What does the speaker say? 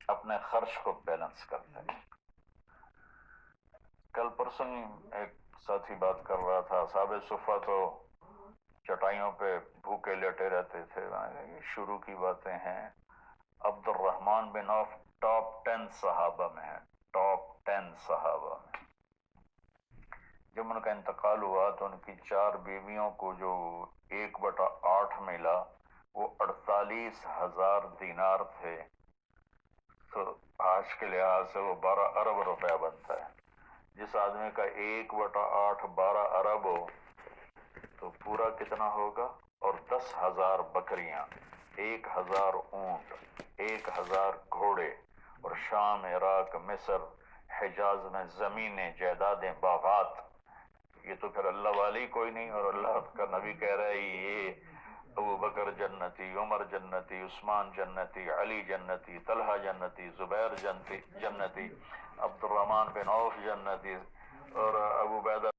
اپنے خرچ کو بیلنس کرتے ہیں۔ کل پرسوں ایک ساتھی بات کر رہا تھا، اصحاب صفہ تو چٹائیوں پہ بھوکے لیٹے رہتے تھے، یہ شروع کی باتیں ہیں۔ عبد الرحمن بن عوف ٹاپ 10 صحابہ میں ہیں، ٹاپ 10 صحابہ میں۔ جب ان کا انتقال ہوا تو ان کی 4 بیویوں کو جو 1/8 ملا وہ 48,000 دینار تھے، تو آج کے لحاظ سے وہ 12 ارب روپیہ بنتا ہے۔ جس آدمی کا 1/8 12 ارب ہو تو پورا کتنا ہوگا؟ اور 10,000 بکریاں، 1,000 اونٹ، 1,000 گھوڑے، اور شام، عراق، مصر، حجاز میں زمینیں، جائیدادیں، باغات، یہ تو پھر اللہ والی کوئی نہیں۔ اور اللہ کا نبی کہہ رہا ہے یہ ابو بکر جنتی، عمر جنتی، عثمان جنتی، علی جنتی، طلحہ جنتی، زبیر جنتی، عبد الرحمن بن عوف جنتی، اور ابو عبیدہ